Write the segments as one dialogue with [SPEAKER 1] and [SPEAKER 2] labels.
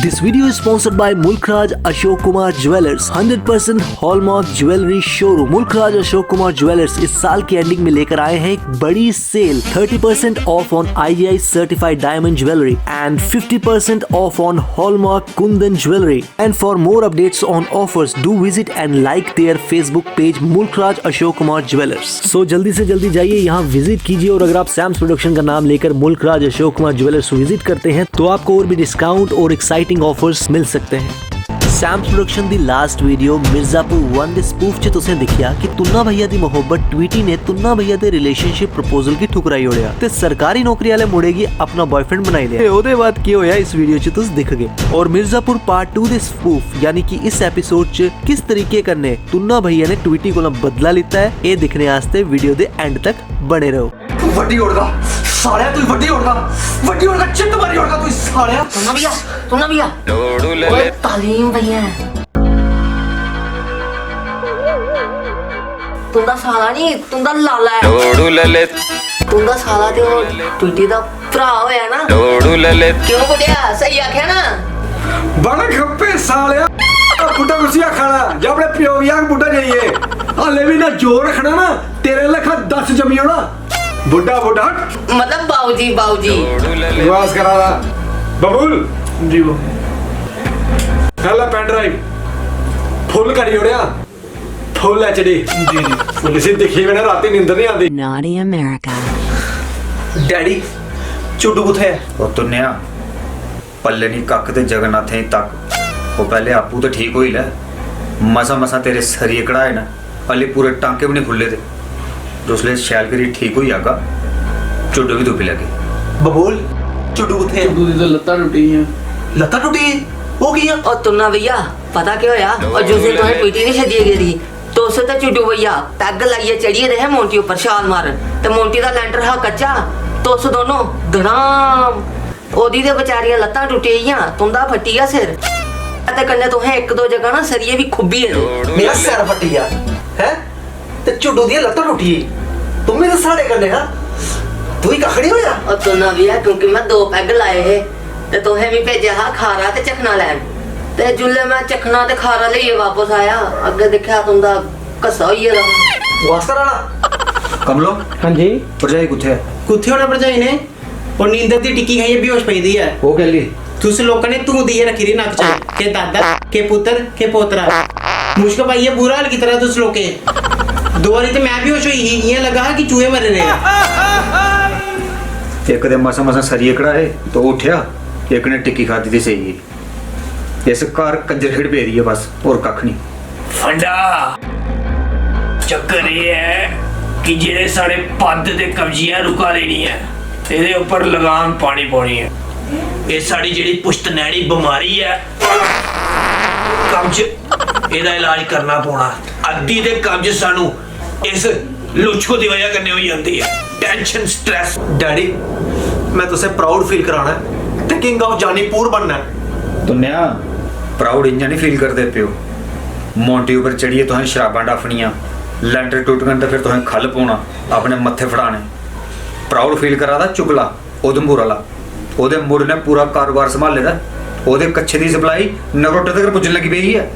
[SPEAKER 1] This video is sponsored by Mulkraj Ashok Kumar Jewelers, 100% Hallmark Jewelry Showroom। Mulkraj Ashok Kumar Jewelers इस साल की ending में लेकर आए हैं एक बड़ी sale, 30% off on IGI certified diamond jewelry and 50% off on Hallmark Kundan jewelry। And for more updates on offers, do visit and like their Facebook page Mulkraj Ashok Kumar Jewelers। So जल्दी से जल्दी जाइए, यहाँ visit कीजिए और अगर आप Sam's production का नाम लेकर मुल्कराज अशोक कुमार ज्वेलर्स विजिट करते हैं तो आपको और भी डिस्काउंट और एक्साइटिंग ऑफर्स मिल सकते हैं। सैम्स प्रोडक्शन दी लास्ट वीडियो मिर्जापुर 1 दे स्पूफ च तुसें दिखिया कि तुन्ना भैया दी मोहब्बत ट्वीटी ने तुन्ना भैया दे रिलेशनशिप प्रपोजल की ठुकराई ओड़िया ते सरकारी नौकरी वाले मुड़ेगी अपना बॉयफ्रेंड बनाई लिया। ओदे बाद की होया इस वीडियो च तुस दिख गए। और मिर्जापुर पार्ट 2 दे स्पूफ यानी कि इस एपिसोड च किस तरीके कन्ने तुन्ना भैया ने ट्वीटी कोला बदला लिता है, ये दिखने वास्ते वीडियो दे एंड तक बने रहो।
[SPEAKER 2] वड्डी उड़गा सालिया, तू वड्डी उड़गा चित्त मारी उड़गा तू सालिया।
[SPEAKER 3] तुन्ना भैया ओए तालीम भैया तुंदा साला नहीं तुंदा लाला है।
[SPEAKER 4] डोडू ललित
[SPEAKER 3] तुंदा साला ते ओ ट्वीटी दा भरा होया ना।
[SPEAKER 4] डोडू ललित
[SPEAKER 3] क्यों बुढ़िया सही आख्या ना।
[SPEAKER 2] बड़ा खप्पे सालिया बुड्ढा कुसिया खाना जब अपने प्यो की आग बुड्ढा जाइए हाले भी ना जोर रखना ना तेरे लेखा 10 जमी होना। बुड्ढा हट
[SPEAKER 3] मतलब बाऊजी
[SPEAKER 2] विश्वास करा रहा बबुल जी वो हेला पेन ड्राइव फुल करी ओड़िया फुल HD जी फुल से देखी मैंने राती नींद नहीं आती।
[SPEAKER 5] Naughty America।
[SPEAKER 2] डैडी चुड्डू कुत्थे है?
[SPEAKER 4] वो तुन्या पल्ले नहीं कक ते जगन्नाथ तक वो पहले आपू तो ठीक होई ले मसा तेरे सरिये कढ़ाए ना पहले पूरे टांके भी नहीं खुले थे दूसरे शैल करी ठीक हुई आगा चुड्डू भी धुपी लगे।
[SPEAKER 2] बबुल चुड्डू कुत्थे है?
[SPEAKER 6] चुड्डू दी तो लत्ता टुटी वो किया
[SPEAKER 3] और तुन्ना भैया पता क्या होया और जो से तुम्हें ट्वीटी नहीं छदी गेदी तो उसे तो चुड्डू भैया पैग लाइए चढ़िए रहे मोंटी ऊपर छाल मारन ते मोंटी दा लैंटर हा कच्चा तो उस दोनों धड़ाम ओदी दे बेचारियां लत्तां टुटियां तुंदा फटिया सिर ते कन्ने तुहें एक दो जगह ना सरिये भी खुब्बी है।
[SPEAKER 2] मेरा सिर फटिया है ते चुड्डू दी लत्तां टुटी तुम मेरे साड़े करने हां तू ही कखड़ी होया।
[SPEAKER 3] और तुन्ना भैया क्योंकि मैं 2 पैग लाए है ते तुहें भी भेजा हा खारा ते चखना लैन ते जुल्ले मैं चखना ते खारा लेइए वापस आया अगे देखा तुंदा कसा होइए रहा
[SPEAKER 2] वास्ता राणा
[SPEAKER 4] कमलो
[SPEAKER 6] हां जी
[SPEAKER 4] भरजाई कुत्थे है?
[SPEAKER 6] कुत्थे होना भरजाई ने और नींदर दी टिक्की खाइए बेहोश पई दी है।
[SPEAKER 4] वो कहली
[SPEAKER 6] तुस लोगों ने तू दिए रखी री नक च के दादा के पुत्र के पोतरा मुश्किल भाई ये बुरा हाल की तरह तुस लोग के 2 बारी तो मैं बेहोश हुई ही ये लगा कि चूहे मरे रहे।
[SPEAKER 4] एक दे मसा सरिये कढ़ाए तो उठया एक ने टिक्की खाती थी सही इस घर कंजर खिड़ पे रही है बस और कख नहीं।
[SPEAKER 7] फंडा चक्कर ये है कि जेड़े साढ़े पद दे कब्जियां रुका लेनी है तेरे ऊपर लगाम पानी पानी है। ये साड़ी जेड़ी पुश्तनैनी बीमारी है कब्ज एदा इलाज करना पौना। अद्धी दे कब्ज सानू इस लुचको दी वजह करने होई जांदी है टेंशन स्ट्रेस।
[SPEAKER 2] डैडी मैं तुझसे प्राउड फील कराना है ते किंग ऑफ जानीपुर बनना है।
[SPEAKER 4] तुन्या प्राउड इंजा नहीं फील करते पियो मोंटी ऊपर चढ़िए तुहें शराबां डाफनियां लैंटर टुट गन तो फिर तुहें खल पाना अपने मत्थे फड़ाने। प्राउड फील करा दा चुगला उधमपुर वाला ओदे मुड़ ने पूरा कारोबार संभाले दा ओदे कच्छे दी सप्लाई नगरोटे तक पुजन लगी पई है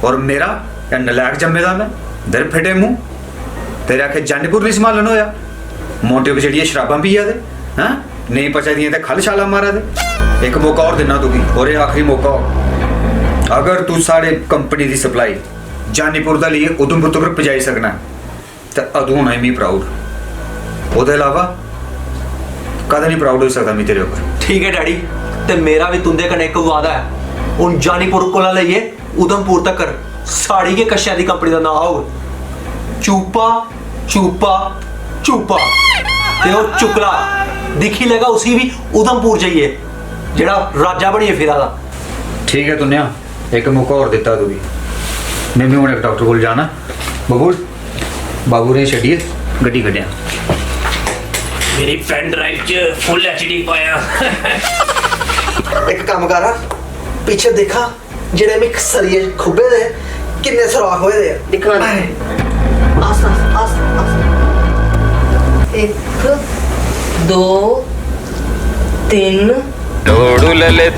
[SPEAKER 4] और मेरा या नलायक जम्मेदा मैं दर फिटे मुंह तेरे आखे जानीपुर नहीं संभालन होया मोंटी ऊपर चढ़िए शराबां पिया दे हां नहीं पचा दिए ते खल छाला मारा दे। एक मौका और देना तुगी और ये आखिरी मौका अगर तू साढ़े कंपनी की सप्लाई जानीपुर दा लिए उधमपुर तक पजाई सकना तो अदू होना मी प्राउड ओदे अलावा कदा नहीं प्राउड हो सकता मैं तेरे ऊपर।
[SPEAKER 2] ठीक है डैडी ते मेरा भी तुंदे कने एक वादा है उन जानीपुर कोला लेइए उधमपुर तक साड़ी के कश्या दी कंपनी दा नाम होग चूपा चूपा चूपा ते ओ चुकला दिखी लेगा उसी भी उधमपुर जाइए जेड़ा राजा बनिए फिरा दा।
[SPEAKER 4] ठीक है तुन्या एक मौका और देता तू भी मैं भी हूँ एक डॉक्टर को जाना बबूल बाबू ने छड़िए गड्डी कढ़िया
[SPEAKER 7] मेरी पेन ड्राइव च फुल HD पाया।
[SPEAKER 2] एक काम कर पीछे देखा जेड़े में सरिये खुबे दे किन्ने सुराख होए दे
[SPEAKER 3] दिखना आस आस आस 1 2 3
[SPEAKER 4] डोडू ललित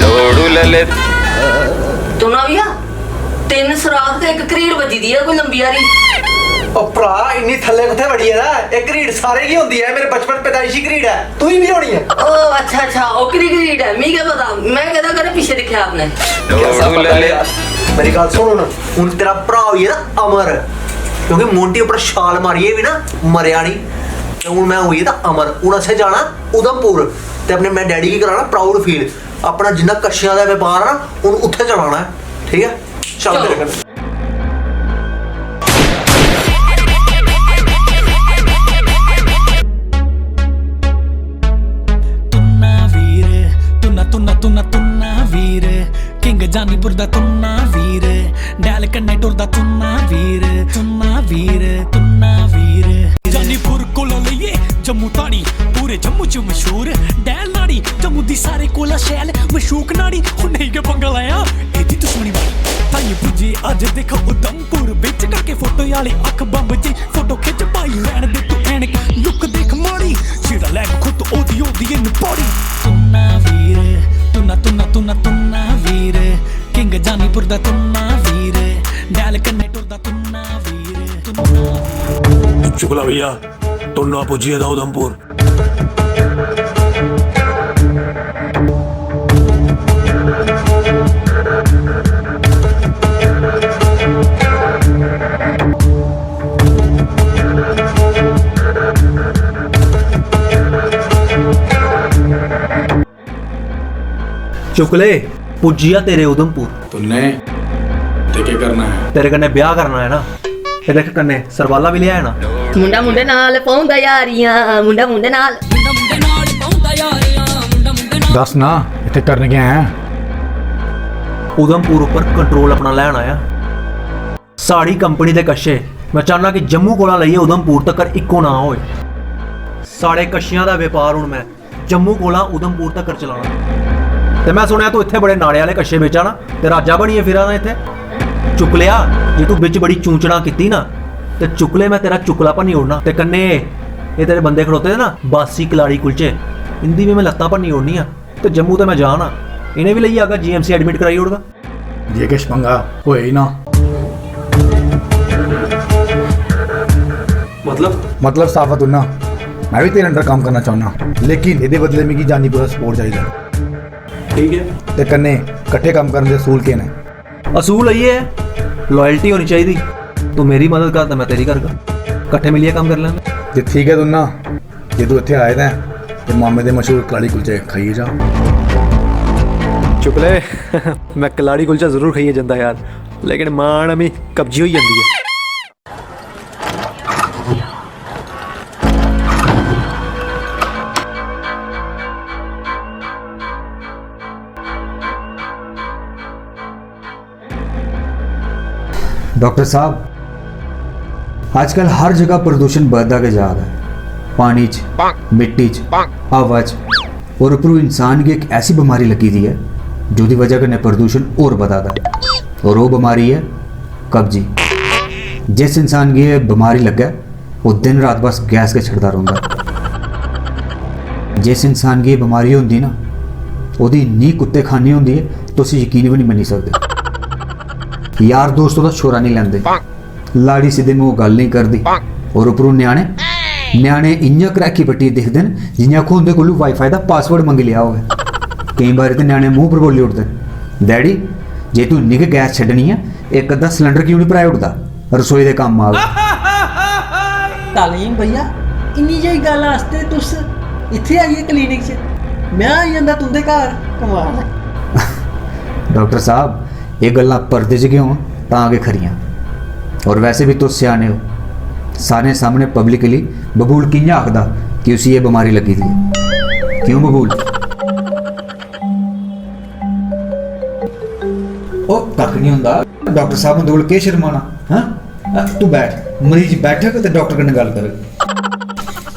[SPEAKER 4] डोडू
[SPEAKER 7] ਲੈ ਲੈ
[SPEAKER 3] ਤੂੰ ਨਾ ਭਈਆ 3 ਸੁਰਾਖ ਤੇ 1 ਕਰੀੜ ਵੱਜੀ ਦੀ ਆ ਕੋਈ ਲੰਬੀ ਵਾਲੀ।
[SPEAKER 2] ਉਹ ਭਰਾ ਇੰਨੀ ਥੱਲੇ ਕਿੱਥੇ ਵੜੀ ਹੈ ਨਾ, ਇਹ ਘਰੀੜ ਸਾਰੇ ਕੀ ਹੁੰਦੀ ਹੈ, ਮੇਰੇ ਬਚਪਨ ਪੈਦਾਇਸ਼ੀ ਘਰੀੜ ਹੈ, ਤੂੰ ਹੀ ਵੀ ਹੋਣੀ ਹੈ।
[SPEAKER 3] ओ अच्छा अच्छा ओकरी करीड है मी क्या पता मैं कहता करे पीछे दिखा आपने
[SPEAKER 7] ਡੋੜੂ ਲੈ ਲੈ
[SPEAKER 2] ਮੇਰੀ ਗੱਲ ਸੁਣ ਹੁਣ ਤੇਰਾ ਭਰਾ ਹੋਈ ਹੈ ਨਾ ਅਮਰ, ਕਿਉਂਕਿ ਮੋਂਟੀ ਉੱਪਰ ਛਾਲ ਮਾਰੀਏ ਵੀ ਨਾ ਮਰਿਆ ਨਹੀਂ, ਤੇ ਹੁਣ ਮੈਂ ਹੋਈ ਤਾਂ ਅਮਰ। ਹੁਣ ਅਸੀਂ ਜਾਣਾ ਉਦਮਪੁਰ ਤੇ ਆਪਣੇ ਮੈਂ ਡੈਡੀ ਕੀ ਕਰਾਣਾ ਪ੍ਰਾਊਡ ਫੀਲ, ਆਪਣਾ ਜਿੰਨਾ ਕੱਛਿਆਂ ਦਾ ਵਪਾਰ ਆ ਨਾ ਹੁਣ ਉੱਥੇ ਚਲਾਉਣਾ ਹੈ, ਠੀਕ ਹੈ ਚੱਲ
[SPEAKER 3] ਚਲੋ।
[SPEAKER 2] ਤੇਰੇ ਕੋਲ।
[SPEAKER 5] ਤੁਨਾ ਵੀਰ ਕਿੰਗ ਜਾਨੀਪੁਰ ਦਾ ਤੁਨਾ ਵੀਰ ਡੈਲ ਕੰਨੇ ਟੁਰਦਾ ਤੁਨਾ ਵੀਰ ਜਾਨੀਪੁਰ ਕੋਲੋਂ ਲਈਏ ਜੰਮੂ ਤਾੜੀ ਪੂਰੇ ਜੰਮੂ ਚ ਮਸ਼ਹੂਰ ਡੈਲ ਨਾੜੀ ਜੰਮੂ ਦੀ ਸਾਰੇ ਕੋਲਾ ਸ਼ੈਲ ਮਸ਼ੂਕ ਨਾੜੀ ਹੁਣ ਨਹੀਂ ਗੇ ਪੰਗਾ ਲਾਇਆ ਇਹਦੀ ਦੁਸ਼ਮਣੀ ਵਾਲੀ ਤਾਈ ਪੁੱਜੀ ਅੱਜ ਦੇਖੋ ਉਦਮਪੁਰ ਵਿੱਚ ਕਰਕੇ ਫੋਟੋ ਵਾਲੀ ਅੱਖ ਬੰਬ ਜੀ ਫੋਟੋ ਖਿੱਚ ਪਾਈ ਲੈਣ ਦੇ ਤੂੰ ਐਨਕ ਲੁੱਕ ਦੇਖ ਮਾੜੀ ਛਿੜਾ ਲੈ ਖੁਦ ਉਹਦੀ ਇਹਨੂੰ ਪੌੜੀ ਤੁਨਾ ਵੀਰ ਤੁਨਾ ਵੀਰ ਕਿੰਗ ਜਾਨੀਪੁਰ ਦਾ ਤੁਨਾ ਵੀਰ ਡੈਲ ਕੰਨੇ ਟੁਰਦਾ ਤੁਨਾ ਵੀਰ
[SPEAKER 8] चुगला भैया तुन्ना पुजिए था उधमपुर।
[SPEAKER 1] चुकले पुजिया तेरे उधमपुर,
[SPEAKER 8] तुन्ने ते क्या करना है?
[SPEAKER 1] तेरे कन्ने ब्याह करना है ना, ये देख कन्ने सरवाला भी लिया है ना।
[SPEAKER 3] मुंडा मुंडे नाल पाਉਂਦਾ ਯਾਰੀਆਂ ਮੁੰਡਾ ਮੁੰਡੇ ਨਾਲ
[SPEAKER 8] दस ना इतने करने क्या है?
[SPEAKER 1] उधमपुर ऊपर कंट्रोल अपना लैन आया, साड़ी कंपनी दे कच्छे मैं चाहना कि जम्मू कोला लइए उधमपुर तक इक्को ना होए, साढ़े कच्छियां दा व्यापार हुण मैं जम्मू कोला उधमपुर तक चलाना। ते मैं सुनिया तू इत्थे बड़े नाड़े वाले कच्छे बेचा ना ते राजा बनिए फिरा ना इत्थे। चुकलिया जे तू बिच बड़ी चूंचना कीती ना ते चुकले मैं तेरा चुकला भन्नी ओड़ना, ते कन्ने ये तेरे बंदे खड़ोते ना बासी कलाड़ी कुलचे इंदी भी मैं लत्तां भन्नी ओड़नी आ, ते जम्मू ते मैं जाना इन्हें भी लइयै आगा GMC एडमिट कराई ओड़गा।
[SPEAKER 8] ये किश पंगा होए ही ना।
[SPEAKER 2] मतलब
[SPEAKER 8] साफ है तुन्ना, मैं भी तेरे अंडर काम करना चाहना, लेकिन ये बदले मिगी जानीपुर सपोर्ट चाहिए।
[SPEAKER 2] ठीक है
[SPEAKER 8] ते कन्ने कट्ठे काम करने दे असूल के ने?
[SPEAKER 1] असूल ये है लॉयल्टी होनी चाहिए, तू मेरी मदद कर तो मैं तेरी करगा, कट्ठे मिलिए काम कर लेंगे।
[SPEAKER 8] जे ठीक है तुन्ना, जे तू इत्थे आए दा ते मामे दे मशहूर कलाड़ी कुलचे खाइए जा।
[SPEAKER 1] चुकले मैं कलाड़ी कुलचा जरूर खाइए जंदा यार, लेकिन मान अमी कब्जी होई जंदी है।
[SPEAKER 9] डॉक्टर साहब आजकल हर जगह प्रदूषण बढ़ता के जा रहा है, पानी च, मिट्टी च, हवा च, और उपरू इंसान की एक ऐसी बीमारी लगी दी है जो दी वजह कन्नै प्रदूषण और बढ़ता है, और वो बीमारी है कब्जी। जिस इंसान की ये बीमारी लगे वो दिन रात बस गैस के छड़ता रहा, जिस इंसान की ये बीमारी होंगी ना वो नी कुत्ते खानी होंगी है तो उसे यकीन भी नहीं मनी सकते। यार दोस्तों का छोरा नहीं लेंदे, लाड़ी सीधे मुंह गल नहीं करदी, और उपरों न्याणे इ'यां क्रैकी पट्टी दिखदे न जि'यां को उंदे कोलू वाईफाई दा पासवर्ड मंगी लिया होवे। कई बार ते न्याणे मूंह पर बोली उठदे, डैडी जे तू इन्नी गैस छड्डनी है एक अद्धा सिलेंडर क्यों नहीं भराई उठदा, रसोई दे कम्म आवे।
[SPEAKER 10] तालीम भैया इन्नी जेही गल आस्ते तुस इत्थे आइए क्लिनिक च, मैं आई जंदा तुंदे घर, कमाल है।
[SPEAKER 9] डॉक्टर साहब ये गल्लां पर्दे च क्यों तां के खरियां, और वैसे भी तुस सियाने हो, सारे सामने पब्लिकली बबूल कि'यां आखदा कि उसी ये बीमारी लगी थी, क्यों बबूल? ओ कख नहीं हुंदा, डॉक्टर साहब ने दोल के शर्माना। हां तू बैठ, मरीज बैठक ते डॉक्टर कन्नै गल कर।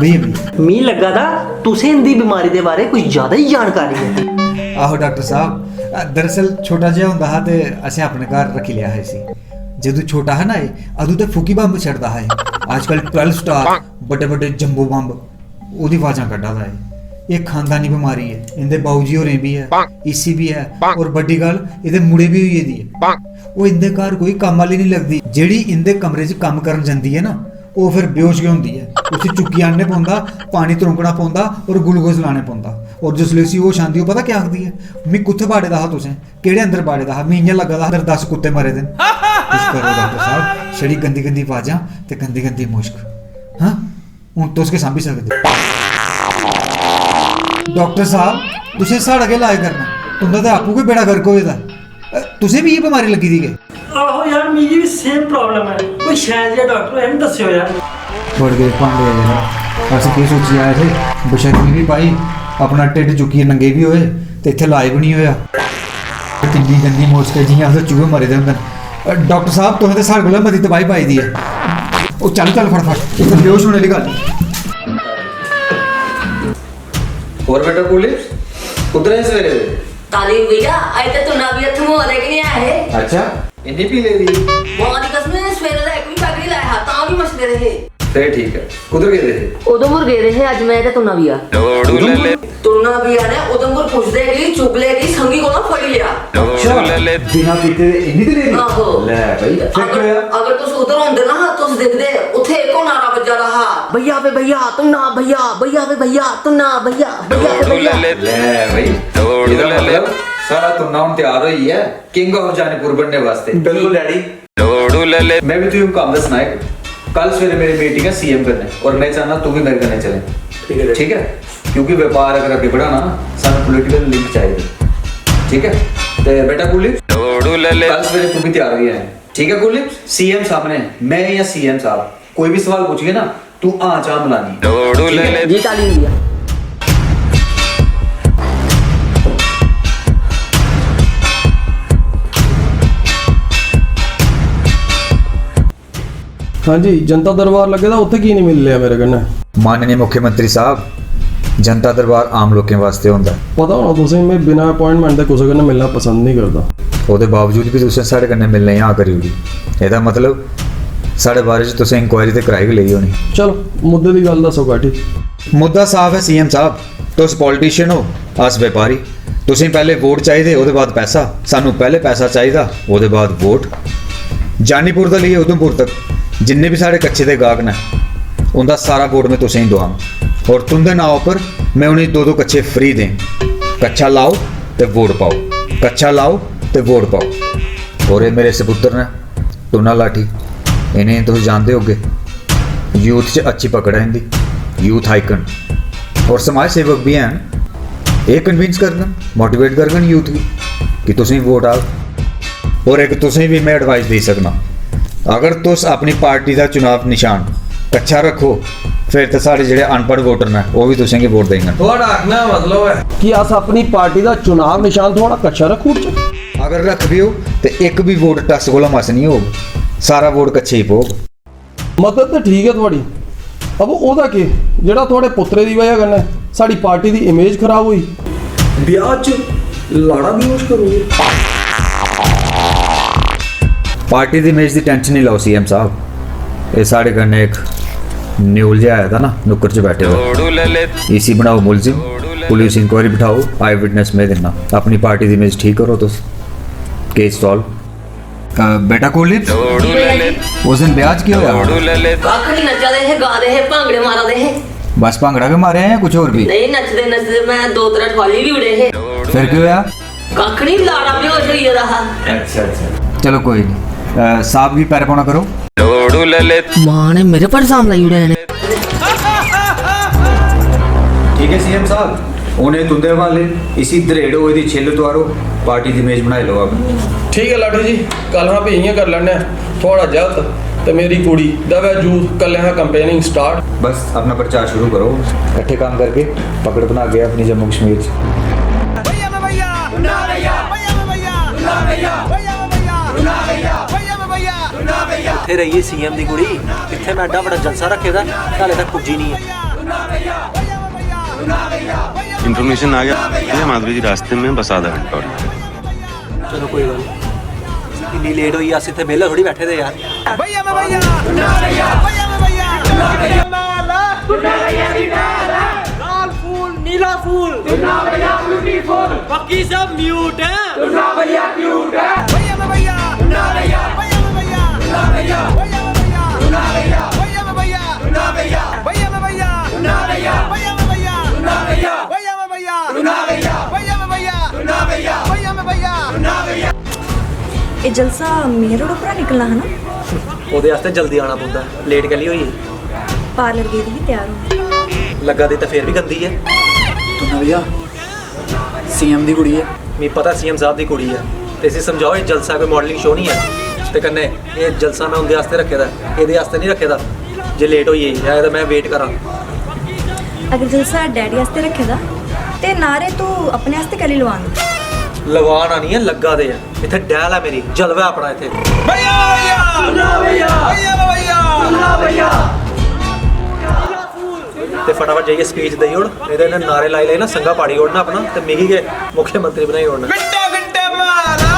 [SPEAKER 9] भैया
[SPEAKER 1] मी लगा था तुसें इंदी बीमारी के बारे कुछ ज्यादा ही जानकारी है।
[SPEAKER 9] आहो डॉक्टर साहब दरअसल छोटा जिहा हुंदा हा ते असें अपने घर रखी लिया है इसी, जदों छोटा है ना अदू ते फूकी बंब छड़दा है, आजकल 12 स्टार बड़े बड़े जंबो बंब ओदी आवाज़ां कड्ढा दा है, ये खानदानी बीमारी है, इनके बाऊजी होरें भी है, इसी भी है, और बड़ी गल इहदे मुड़े भी होई दी है। वो इनके घर कोई काम वाली नहीं लगती, जेड़ी इनके कमरे च काम करन जांदी है ना, वो फिर बेहोश गई होंदी है। उसे चुक्की आने पौंदा, पानी तरौंकना पौंदा और ग्लूकोज लाने पौंदा। और जिसले उसी होश आंदी हो पता क्या आखदी है, मैं कुत्थे बाड़े दा हा तुसें, केड़े अंदर बाड़े दा हा, मैं इयां लगा दा अंदर 10 कुत्ते मरे दे। कुछ करो डॉक्टर साहब, छड़ी गंदी गंदी आवाजां ते गंदी गंदी मुश्क। हाँ हूँ तुस के सांभी सकदे। डॉक्टर साहब तुसें साढ़ा के इलाज करना, तुंदा ते आपू कोई बेड़ा गर्क होए दा। तुसें भी ये बीमारी लगी दी के?
[SPEAKER 10] आहो यार मेरी भी सेम प्रॉब्लम है, कोई शायद या डॉक्टर है दस्यो यार।
[SPEAKER 9] बढ़ गए भांडे यार, अस की सोची आए थे, बशर्मी भी पाई, अपना ढिड चुक्किए नंगे भी होए ते इत्थे इलाज भी नहीं होया। किन्नी गंदी मुश्क है, जियां अस चूहे मरे दे होंदे। डॉक्टर साहब तुसें ते साढ़े कोला मती दवाई पाई दी है। ओ चल चल फटाफट, इत्थे बेहोश होने दी गल।
[SPEAKER 4] और बेटा कुलिप्स उधर है सवेरे?
[SPEAKER 3] ताली भैया आज तक तू ना भी हथ मुंह देख नहीं आए।
[SPEAKER 4] अच्छा इन्नी पी ले दी?
[SPEAKER 3] मोदी कसम सवेरे दा एक भी पैक नहीं लाया ता भी मसले रहे।
[SPEAKER 4] फिर ठीक है, कुधर गए थे?
[SPEAKER 3] उधमपुर गए रहे आज मैं ते तुना भी आ। तुना भी आ ने उधमपुर पुछदे कि चुगले की संगी को ना फड़ी लिया।
[SPEAKER 9] अच्छा बिना पीते इन्नी देर ले?
[SPEAKER 3] आहो
[SPEAKER 9] ले भाई फिर क्या होया?
[SPEAKER 3] अगर तुस उधर होंदे ना तुस देखदे उथे एको नारा बजा रहा, भैया पे भैया तुम ना भैया, भैया पे भैया तुम ना भैया, भैया पे भैया।
[SPEAKER 4] ले भाई इधर मतलब सारा तुम नाम तैयार होई है किंग ऑफ जानीपुर बनने वास्ते।
[SPEAKER 2] बिल्कुल डैडी।
[SPEAKER 4] मैं भी तुझे काम दसना है, कल सवेरे मेरी मीटिंग है सीएम करने और मैं चाहना तू भी मेरे करने चले। ठीक है क्योंकि व्यापार अगर आगे बढ़ाना सारा पॉलिटिकल लिंक चाहिए। ठीक है तो बेटा कुलिप कल सवेरे तू भी तैयार हुई है। ठीक है कुलिप, सीएम सामने मैं या सीएम साहब कोई भी सवाल पूछिए ना तू चा मिलानी।
[SPEAKER 3] जी ताली भैया।
[SPEAKER 11] हाँ जी जनता दरबार लगे दा उत्थे की नहीं मिल लिया मेरे कन्ने?
[SPEAKER 9] माननीय मुख्यमंत्री साहब जनता दरबार आम लोगों वास्ते होंदा,
[SPEAKER 11] पता होना तुसें मैं बिना अपॉइंटमेंट दे कुसै कन्नै मिलना पसंद नहीं करदा।
[SPEAKER 9] ओहदे बावजूद भी तुसें साढ़े कन्नै मिलने यहाँ करी ओड़ी, एह्दा मतलब साढ़े बारे च तुसें इंक्वायरी ते कराई गै लेई होनी।
[SPEAKER 11] चलो मुद्दे दी गल दस्सो गाठी।
[SPEAKER 9] मुद्दा साफ है सीएम साहब, तुस पॉलिटिशियन हो अस व्यापारी, तुसें पहले वोट चाहिए ओहदे बाद पैसा, सानू पहले पैसा चाहिए ओहदे बाद वोट। जानीपुर दा लेइयै उधमपुर तक जिन्ने भी साढ़े कच्चे दे गाहक ने उनका सारा वोट मैं तुसें दुआं और तुंदे नाम पर मैं उन्हें 2-2 कच्चे फ्री दें। कच्चा लाओ ते वोट पाओ, कच्चा लाओ ते वोट पाओ। और ये मेरे सपुत्र ने टूना लाठी, इन्हें तुम जानते होगे यूथ च अच्छी पकड़ है इनकी, यूथ आइकन और समाज सेवक भी हैं। ये कन्विंस करगन मोटिवेट करगन यूथ की कि तुसें वोट आओ। और एक तुसें भी मैं एडवाइस दे सकना, अगर तुस अपनी पार्टी का चुनाव निशान कच्चा रखो फिर तो साढ़े जेह्ड़े अनपढ़ वोटर ने वो भी तुसें वोट देंगे।
[SPEAKER 11] थोड़ा आखना मतलब है कि अस अपनी पार्टी का चुनाव निशान थोड़ा कच्चा रखू।
[SPEAKER 9] अगर रख भी हो तो एक भी वोट टस कोला मस नहीं होग, सारा वोट कच्चे ही पोग।
[SPEAKER 11] मदद तो ठीक है थोड़ी, अब ओहदा के जेड़ा थोड़े पुत्रे दी वजह कन्नै साड़ी पार्टी दी इमेज खराब हुई, ब्याह च लाड़ा बेहोश करोगे।
[SPEAKER 9] पार्टी दी इमेज दी टेंशन नहीं लाओ सीएम साहब, ये साढ़े कन्नै एक न्यूल जिहा आया था ना नुक्कर च बैठे हुए, इसी बनाओ मुलजिम, पुलिस इंक्वायरी बिठाओ, आई विटनेस में देना, अपनी पार्टी दी इमेज ठीक करो तुस, केस सॉल्व। बेटा कुलदीप उस दिन ब्याह की होया?
[SPEAKER 3] कख नहीं नचा दे है, गा दे है, भांगड़े मारा दे है।
[SPEAKER 9] बस भांगड़ा के मारे हैं या कुछ और भी?
[SPEAKER 3] नहीं नचदे नचदे मैं 2-3 ठवाली भी उड़े है।
[SPEAKER 9] फिर क्यों होया?
[SPEAKER 3] कख नहीं लाड़ा बेहोश होई रहा।
[SPEAKER 9] अच्छा चलो कोई नहीं, साहब की पैर पौना करो।
[SPEAKER 3] मां ने मेरे पर इल्जाम लाई उड़े ने।
[SPEAKER 4] ठीक है सीएम साहब, उन्हें तुंदे वाले इसी दरेड़ होए दी छिल उतारो, पार्टी दी इमेज बनाई लो आप।
[SPEAKER 11] ठीक है लाठी जी, कल हाँ पे इयां कर लैने थोड़ा जल्द, तो मेरी कुड़ी दवा जूस कल यहाँ कंपेनिंग स्टार्ट।
[SPEAKER 4] बस अपना प्रचार शुरू करो,
[SPEAKER 9] इकट्ठे काम करके पकड़ बना गया अपनी जम्मू कश्मीर च।
[SPEAKER 1] किथे रही है सीएम दी कुड़ी, किथे मैं एडा बड़ा जलसा रखे दा हाले तक पुज्जी नहीं है।
[SPEAKER 12] इन्फॉर्मेशन आ गया ये माधवी जी रास्ते में बस आधा घंटा और।
[SPEAKER 1] चलो कोई गल नहीं, इन्नी लेट हुई अस इत्थे बेला थोड़ी बैठे दे यार।
[SPEAKER 5] नीला फूल चुना भैया ब्यूटीफुल, बाकी सब म्यूट है चुना भैया क्यूट है। भैया में भैया चुना भैया, भैया में भैया चुना भैया, भैया में भैया चुना भैया, भैया में भैया चुना भैया, भैया में भैया चुना भैया, भैया में भैया चुना भैया, भैया में भैया चुना भैया, भैया में भैया चुना भैया, भैया में भैया चुना भैया।
[SPEAKER 13] ਇਹ ਜਲਸਾ ਮੇਨ ਰੋਡ ਉੱਪਰ ਨਿਕਲਣਾ ਹੈ ਨਾ?
[SPEAKER 2] ਉਹਦੇ ਵਾਸਤੇ ਜਲਦੀ ਆਣਾ ਪੈਂਦਾ, ਲੇਟ ਕਲੀ ਹੋਈ
[SPEAKER 13] ਪਾਰਲਰ ਗਈ ਦੀ ਤਿਆਰ ਹੋ
[SPEAKER 2] ਲੱਗਾ ਦੀ ਤਾਂ ਫੇਰ ਵੀ ਗੰਦੀ ਹੈ।
[SPEAKER 14] तुमने भैया सीएम दी कुड़ी है।
[SPEAKER 2] ਮੈਨੂੰ ਪਤਾ ਸੀਐਮ ਸਾਹਿਬ ਦੀ ਕੁੜੀ ਹੈ ਤੇ ਅਸੀਂ ਸਮਝਾਓ ਇਹ ਜਲਸਾ ਕੋਈ ਮਾਡਲਿੰਗ ਸ਼ੋ ਨਹੀਂ ਹੈ ਤੇ ਕੰਨੇ ਇਹ ਜਲਸਾ ਮੈਂ ਉਹਦੇ ਵਾਸਤੇ ਰੱਖਿਆ ਦਾ, ਇਹਦੇ ਵਾਸਤੇ ਨਹੀਂ ਰੱਖਿਆ ਦਾ। ਜੇ ਲੇਟ ਹੋਈ ਹੈ ਤਾਂ ਮੈਂ ਵੇਟ ਕਰਾਂ।
[SPEAKER 13] ਅਗਰ ਜਲਸਾ ਡੈਡੀ ਵਾਸਤੇ ਰੱਖੇਦਾ ਤੇ ਨਾਰੇ ਤੂੰ ਆਪਣੇ ਵਾਸਤੇ ਕਲੀ ਲਵਾਂਗਾ।
[SPEAKER 2] ਲਵਾਣਾ ਨਹੀਂ ਹੈ, ਲੱਗਾ ਦੇ ਆ। ਇੱਥੇ ਡੈਲ ਹੈ ਮੇਰੀ, ਜਲਵਾ ਆਪਣਾ ਇੱਥੇ।
[SPEAKER 5] भैया भैया चुना भैया, भैया में भैया चुना भैया।
[SPEAKER 2] ਤੇ ਫਟਾਫਟ ਜਾਈਏ ਸਪੀਚ ਦੇਈ ਉੜ, ਨਹੀਂ ਤਾਂ ਇਹਨੇ ਨਾਰੇ ਲਾਈ ਲਾਈ ਨਾ ਸੰਗਾ ਪਾੜੀ ਉੜਨਾ ਆਪਣਾ ਤੇ ਮਿਗੀ ਕੇ ਮੁੱਖ ਮੰਤਰੀ ਬਣਾਈ ਉੜਨਾ।
[SPEAKER 5] घंटे घंटे मारा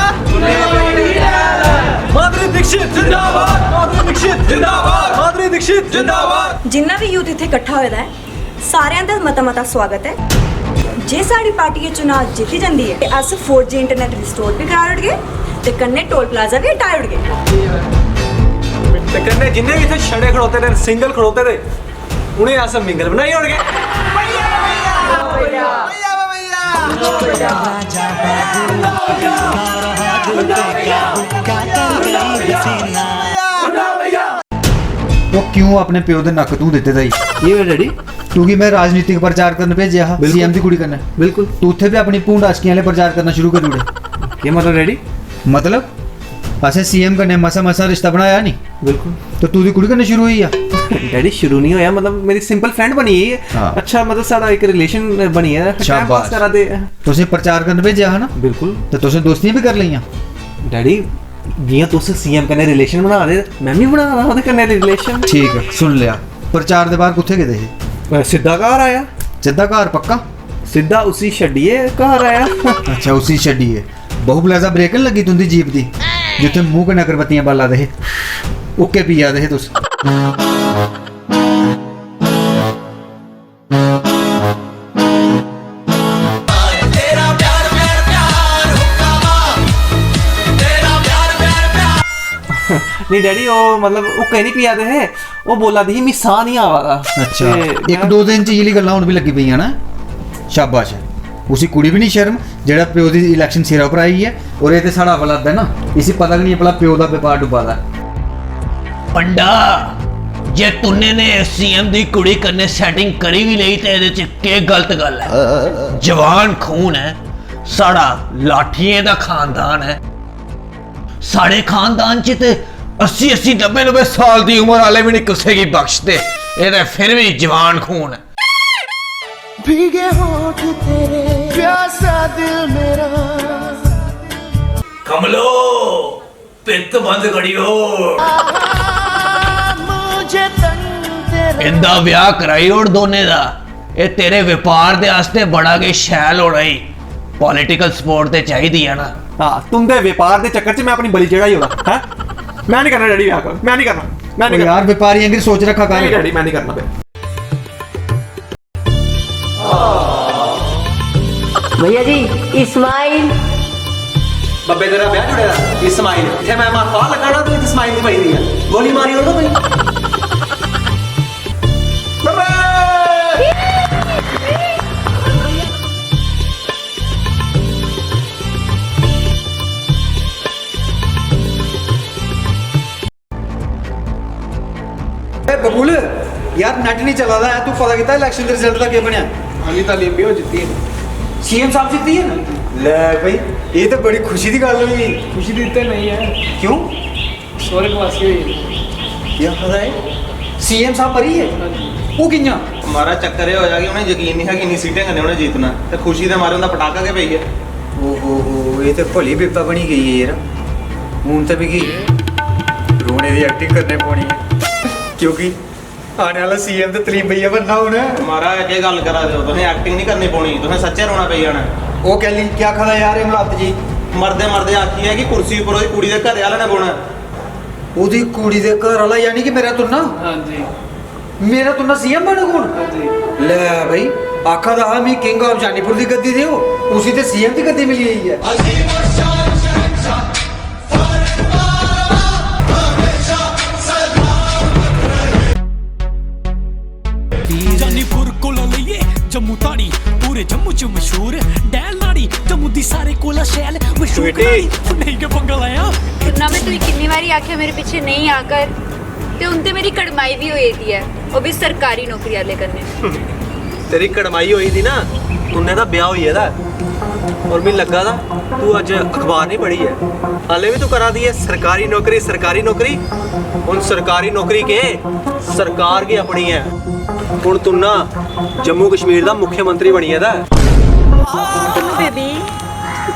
[SPEAKER 5] माधुरी दीक्षित जिंदाबाद, माधुरी दीक्षित जिंदाबाद, माधुरी दीक्षित जिंदाबाद।
[SPEAKER 13] ਜਿੰਨਾ ਵੀ ਯੂਥ ਇੱਥੇ ਇਕੱਠਾ ਹੋਇਆ ਹੈ ਸਾਰਿਆਂ ਦਾ ਮਤਾ ਸਵਾਗਤ ਹੈ। ਜੇ ਸਾਡੀ ਪਾਰਟੀ ਇਹ ਚੁਣਾਵ ਜਿੱਤੀ ਜਾਂਦੀ ਹੈ ਤੇ ਅਸ 4G ਇੰਟਰਨੈਟ ਰਿਸਟੋਰ ਵੀ ਕਰਾ ਉੜਗੇ ਤੇ ਕੰਨੇ ਟੋਲ ਪਲਾਜ਼ਾ ਵੀ ਹਟਾ ਉੜਗੇ
[SPEAKER 2] ਤੇ ਕੰਨੇ ਜਿੰਨੇ ਵੀ ਇੱਥੇ ਛੜੇ ਖੜੋਤੇ ਨੇ, ਸਿੰਗਲ ਖੜੋਤੇ ਨੇ, ਉਹਨੇ ਆਸ ਮਿੰਗਲ ਬਣਾਈ ਹੋਣਗੇ।
[SPEAKER 9] वो क्यों अपने प्यो दे नक तू दिते दाई?
[SPEAKER 1] ये डैडी
[SPEAKER 9] क्योंकि मैं राजनीतिक प्रचार करने भेजे हा सीएम दी कुड़ी करने।
[SPEAKER 1] बिल्कुल।
[SPEAKER 9] तू उत्थे भी अपनी पूंड आशकियां वाले प्रचार करना शुरू कर उड़े।
[SPEAKER 1] ये मतलब डैडी?
[SPEAKER 9] मतलब असे सीएम कन्ने मसा रिश्ता बनाया नहीं।
[SPEAKER 1] बिल्कुल।
[SPEAKER 9] तो तू दी कुड़ी करने शुरू हुई आ?
[SPEAKER 1] डैडी शुरू नहीं होया, मतलब मेरी सिंपल फ्रेंड बनी है।
[SPEAKER 9] हाँ।
[SPEAKER 1] अच्छा मतलब साडा एक रिलेशन बनी है, टाइम पास
[SPEAKER 9] शाबाश।
[SPEAKER 1] करा दे।
[SPEAKER 9] तुसे प्रचार करने भेजा हा ना?
[SPEAKER 1] बिल्कुल।
[SPEAKER 9] तो तुसे दोस्तियां भी कर लियां?
[SPEAKER 1] डैडी जियां तुस सीएम कन्ने रिलेशन बना दे, मैं भी बना रहा ओदे कन्ने रिलेशन।
[SPEAKER 9] ठीक है, सुन लिया। प्रचार दे बाहर कुत्थे गए थे?
[SPEAKER 1] सीधा घर आया।
[SPEAKER 9] सीधा घर पक्का?
[SPEAKER 1] सीधा उसी छड्डिए घर आया।
[SPEAKER 9] अच्छा उसी छड्डिए। बहु प्लाजा ब्रेकन लगी तुंदी जीप दी जिथे मुंह कन्नै अगरबत्तियां बाला दे उक्के पिया दे तुस।
[SPEAKER 1] नहीं डैडी वो मतलब वो कहीं नहीं पिया दे है, वो बोला दी मी साह नहीं आवा दा।
[SPEAKER 9] अच्छा एक दो दिन च इली गल्लां हुण भी लगी पईयां ना। शाबाश है। उसी कुड़ी भी नहीं शर्म जेड़ा प्यो दी इलेक्शन सिरा पर आई है और ये ते साड़ा वलद है ना, इसी पता नहीं भला प्यो दा व्यापार डुबा दा।
[SPEAKER 7] पंडा जे तुन्ने ने सीएम दी कुड़ी करने सेटिंग करी भी नहीं ते ਇਹਦੇ ਚ ਕੀ ਗਲਤ ਗੱਲ ਹੈ? जवान खून है साड़ा, लाठियां दा खानदान है साढ़े खानदान च ते 80 90 साल दी उम्र वाले भी नहीं किसी की बख्शते, ये फिर भी जवान खून है।
[SPEAKER 5] भीगे होठ तेरे प्यासा दिल मेरा कमलो पित्त बंद करियो मुझे इंदा ब्याह कराई और दोने दा ये तेरे व्यापार दे आस्ते बड़ा के शैल होना ही पॉलिटिकल सपोर्ट ते चाहिदी है ना।
[SPEAKER 1] हाँ तुम दे व्यापार दे चक्कर च मैं अपनी बलि चढ़ाई होगा हैं? मैं नहीं करना डैडी ब्याह कर, मैं नहीं करना, मैं नहीं करना
[SPEAKER 9] यार व्यापारी अंगे सोच रखा कर।
[SPEAKER 1] नहीं डैडी मैं नहीं करना बे।
[SPEAKER 3] भैया जी इस्माइल
[SPEAKER 2] ਬੱਬੇ ਤੇਰਾ ਵਿਆਹ ਜੁੜਿਆ ਇਸਮਾਈਲ ਇੱਥੇ ਮੈਂ ਮਾਫਾ ਲਗਾਣਾ ਤੂੰ ਇਸਮਾਈਲ ਦੀ ਪਈ ਦੀ ਆ ਗੋਲੀ ਮਾਰੀ ਉਹਨੂੰ ਕੋਈ।
[SPEAKER 9] बबूल यार नेट नहीं चला रहा है, तू पता किता इलेक्शन के रिजल्ट का क्या बनया?
[SPEAKER 11] अली तालीम भी हो जितती है।
[SPEAKER 9] सीएम साहब जीती है ना? ले भाई ये तो बड़ी खुशी की गल हुई।
[SPEAKER 11] खुशी देते नहीं है
[SPEAKER 9] क्यों?
[SPEAKER 11] स्वर्गवासी हुई
[SPEAKER 9] क्या पता है सीएम साहब परी है वो कियां?
[SPEAKER 15] हमारा चक्कर ये हो जाएगा उन्हें यकीन नहीं है कि इन्नी सीटें करने उन्हें जीतना तो खुशी दे मारे उनका पटाखा के पई है।
[SPEAKER 9] ओहो ये तो भली बिपता बनी गई है यार। हूं तो भी रोने की एक्टिंग करने पौनी है क्योंकि आने वाला सीएम तो तलीम भैया बनना होना है।
[SPEAKER 15] हमारा ये गल करा दो तुम्हें एक्टिंग नहीं करनी पौनी, तुम्हें सच्चे रोना पई जाना।
[SPEAKER 9] वो कह ली क्या खा यार इमलात जी
[SPEAKER 15] मरदे मरदे आखी है कि कुर्सी पर ओदी कुड़ी दे घर वाले ने बोना
[SPEAKER 9] ओदी कुड़ी दे घर वाला यानी कि मेरा तुन्ना।
[SPEAKER 11] हाँ जी
[SPEAKER 9] मेरा तुन्ना सीएम बने कौन?
[SPEAKER 11] हाँ जी
[SPEAKER 9] ले भाई
[SPEAKER 4] आखा दा मी किंग ऑफ जानीपुर दी गद्दी दियो उसी ते सीएम दी गद्दी मिली हुई है।
[SPEAKER 5] जानीपुर कोला लइए जम्मू ताड़ी पूरे जम्मू च मशहूर डैल नाड़ी जम्मू दी सारे कोला शैल मशहूर नाड़ी नहीं के पंगा लाया
[SPEAKER 16] ना मैं तुझे कितनी बारी आख्या मेरे पीछे नहीं आकर ते उनते मेरी कड़माई भी हुई थी है वो भी सरकारी नौकरी वाले करने
[SPEAKER 2] तेरी कड़माई हुई थी ना तुमने दा ब्याह हुई है दा और मैं लगा था तू अज अखबार नहीं पढ़ी है हाले भी तू करा दी है सरकारी नौकरी उन सरकारी नौकरी के सरकार की अपनी है हुण तू ना जम्मू कश्मीर दा मुख्यमंत्री बनी है दा
[SPEAKER 13] बेबी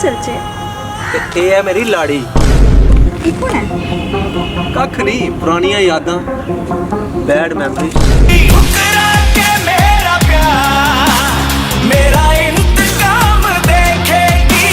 [SPEAKER 13] चल चे
[SPEAKER 2] ये है मेरी लाड़ी कख नहीं पुरानियां यादां बैड मेमोरी
[SPEAKER 5] मेरा इंतकाम देखेगी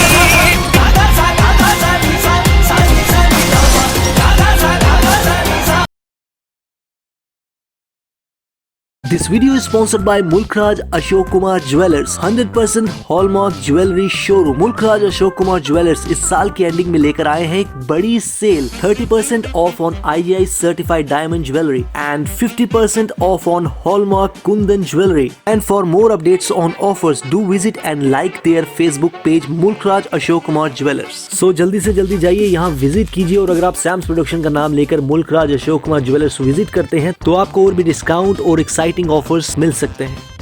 [SPEAKER 1] This video is sponsored by Mulkraj Ashok Kumar Jewelers, 100% Hallmark Jewelry Showroom. Mulkraj Ashok Kumar Jewelers इस साल की एंडिंग में लेकर आए हैं एक बड़ी sale 30% off on IGI certified diamond jewelry and 50% off on Hallmark Kundan jewelry. And for more updates on offers, do visit and like their Facebook page Mulkraj Ashok Kumar Jewelers. So जल्दी से जल्दी जाइए यहाँ visit कीजिए और अगर आप Sam's production का नाम लेकर मुल्कराज अशोक कुमार ज्वेलर्स विजिट करते हैं तो आपको और भी डिस्काउंट और एक्साइटिंग ऑफर्स मिल सकते हैं।